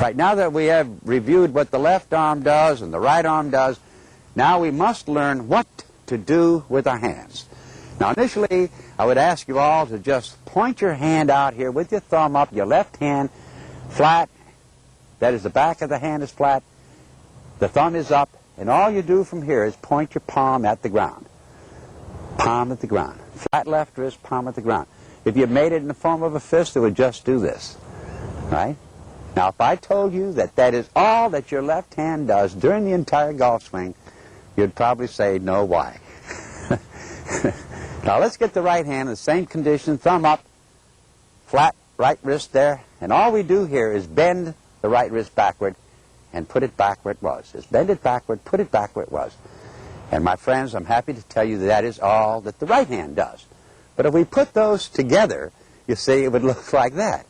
Right, now that we have reviewed what the left arm does and the right arm does, now we must learn what to do with our hands. Now initially, I would ask you all to just point your hand out here with your thumb up, your left hand flat. That is, the back of the hand is flat, the thumb is up, and all you do from here is point your palm at the ground. Palm at the ground. Flat left wrist, palm at the ground. If you made it in the form of a fist, it would just do this. Right? Now, if I told you that that is all that your left hand does during the entire golf swing, you'd probably say, no, why? Now, let's get the right hand in the same condition, thumb up, flat right wrist there, and all we do here is bend the right wrist backward and put it back where it was. Just bend it backward, put it back where it was. And my friends, I'm happy to tell you that is all that the right hand does. But if we put those together, you see, it would look like that.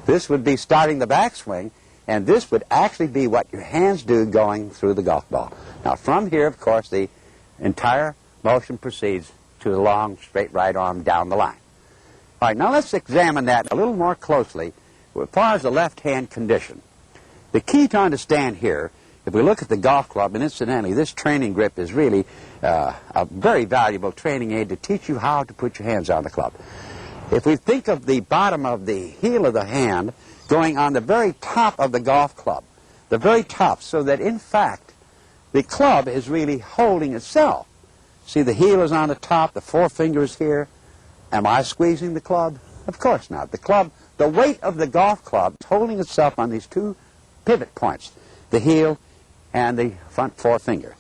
This would be starting the backswing, and this would actually be what your hands do going through the golf ball. Now, from here, of course, the entire motion proceeds to the long, straight right arm down the line. All right, now let's examine that a little more closely as far as the left-hand condition. The key to understand here, if we look at the golf club, and incidentally, this training grip is really a very valuable training aid to teach you how to put your hands on the club. If we think of the bottom of the heel of the hand going on the very top of the golf club, the very top, so that in fact the club is really holding itself. See, the heel is on the top, the forefinger is here. Am I squeezing the club? Of course not. The club, the weight of the golf club is holding itself on these two pivot points, the heel and the front forefinger.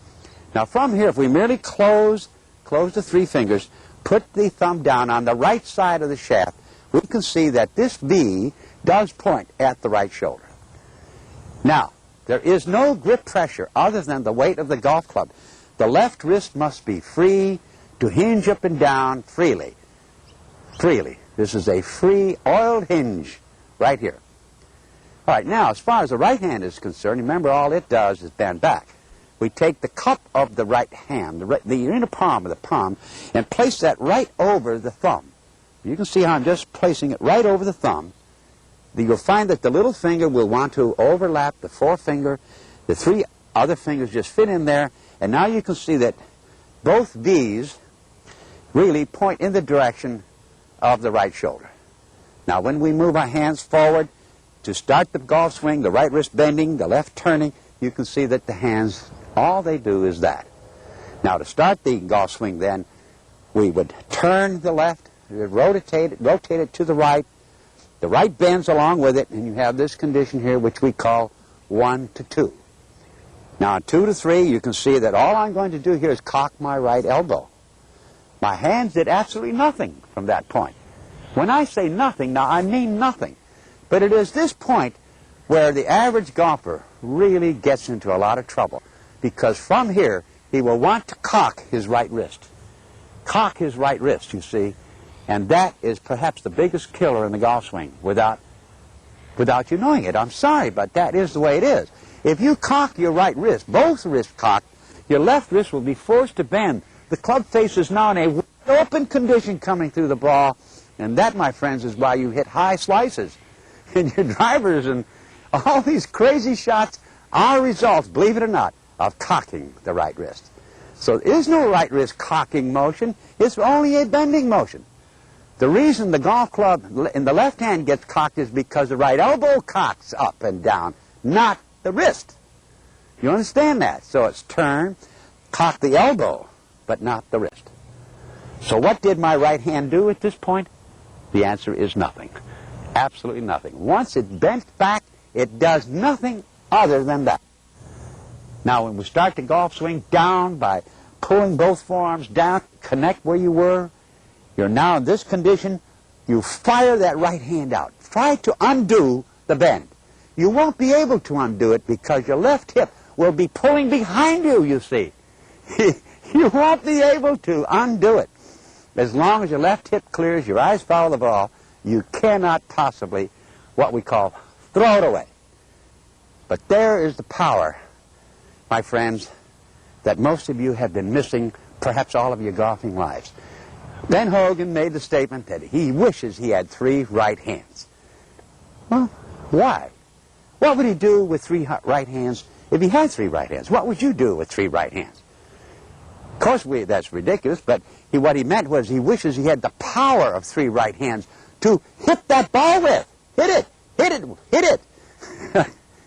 Now from here, if we merely close the three fingers, put the thumb down on the right side of the shaft, we can see that this V does point at the right shoulder. Now, there is no grip pressure other than the weight of the golf club. The left wrist must be free to hinge up and down freely. Freely. This is a free oiled hinge right here. All right, now, as far as the right hand is concerned, remember all it does is bend back. We take the cup of the right hand, the inner palm of the palm, and place that right over the thumb. You can see how I'm just placing it right over the thumb. You'll find that the little finger will want to overlap the forefinger. The three other fingers just fit in there, and now you can see that both V's really point in the direction of the right shoulder. Now, when we move our hands forward to start the golf swing, the right wrist bending, the left turning, you can see that the hands, all they do is that. Now, to start the golf swing then, we would turn the left, rotate it to the right bends along with it, and you have this condition here which we call 1 to 2. Now, 2 to 3, you can see that all I'm going to do here is cock my right elbow. My hands did absolutely nothing from that point. When I say nothing, now I mean nothing. But it is this point where the average golfer really gets into a lot of trouble, because from here he will want to cock his right wrist. Cock his right wrist, you see, and that is perhaps the biggest killer in the golf swing without you knowing it. I'm sorry, but that is the way it is. If you cock your right wrist, both wrists cocked, your left wrist will be forced to bend. The club face is now in a open condition coming through the ball, and that, my friends, is why you hit high slices. And your drivers and all these crazy shots are results, believe it or not, of cocking the right wrist. So there is no right wrist cocking motion. It's only a bending motion. The reason the golf club in the left hand gets cocked is because the right elbow cocks up and down, not the wrist. You understand that? So it's turn, cock the elbow, but not the wrist. So what did my right hand do at this point? The answer is nothing. Absolutely nothing. Once it bent back, it does nothing other than that. Now, when we start the golf swing down by pulling both forearms down, connect where you were, you're now in this condition. You fire that right hand out. Try to undo the bend. You won't be able to undo it because your left hip will be pulling behind you, you see. You won't be able to undo it. As long as your left hip clears, your eyes follow the ball, you cannot possibly, what we call, throw it away. But there is the power, my friends, that most of you have been missing, perhaps all of your golfing lives. Ben Hogan made the statement that he wishes he had 3 right hands. Well, why? What would he do with 3 right hands if he had 3 right hands? What would you do with 3 right hands? Of course, that's ridiculous, but what he meant was he wishes he had the power of 3 right hands to hit that ball with. Hit it, hit it, hit it.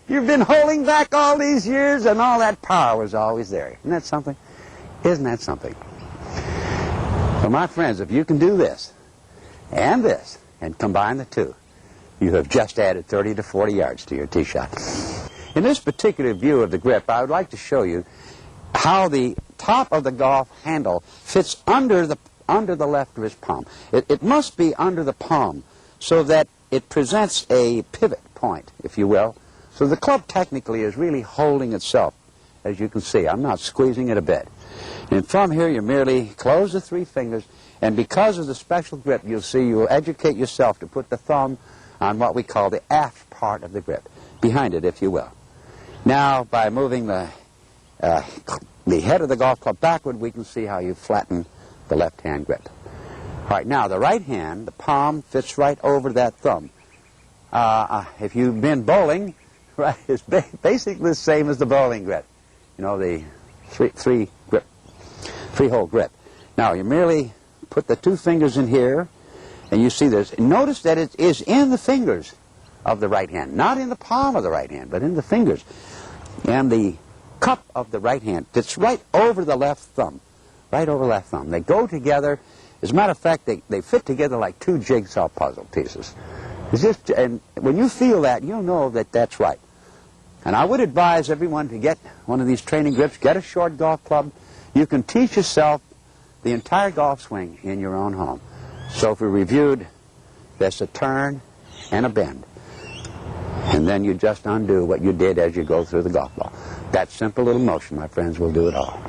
You've been holding back all these years, and all that power was always there. Isn't that something? Isn't that something? Well, my friends, if you can do this, and combine the two, you have just added 30 to 40 yards to your tee shot. In this particular view of the grip, I would like to show you how the top of the golf handle fits under the left wrist palm. It must be under the palm so that it presents a pivot point, if you will. So the club technically is really holding itself, as you can see. I'm not squeezing it a bit. And from here, you merely close the 3 fingers, and because of the special grip, you'll see you'll educate yourself to put the thumb on what we call the aft part of the grip, behind it, if you will. Now, by moving the head of the golf club backward, we can see how you flatten the left-hand grip. All right, now, the right hand, the palm fits right over that thumb. If you've been bowling, right, it's basically the same as the bowling grip. You know, the three-hole grip. Now, you merely put the 2 fingers in here, and you see this. Notice that it is in the fingers of the right hand, not in the palm of the right hand, but in the fingers. And the cup of the right hand fits right over the left thumb, right over the left thumb. They go together. As a matter of fact, they fit together like 2 jigsaw puzzle pieces. And when you feel that, you'll know that that's right. And I would advise everyone to get one of these training grips, get a short golf club. You can teach yourself the entire golf swing in your own home. So if we reviewed, there's a turn and a bend. And then you just undo what you did as you go through the golf ball. That simple little motion, my friends, will do it all.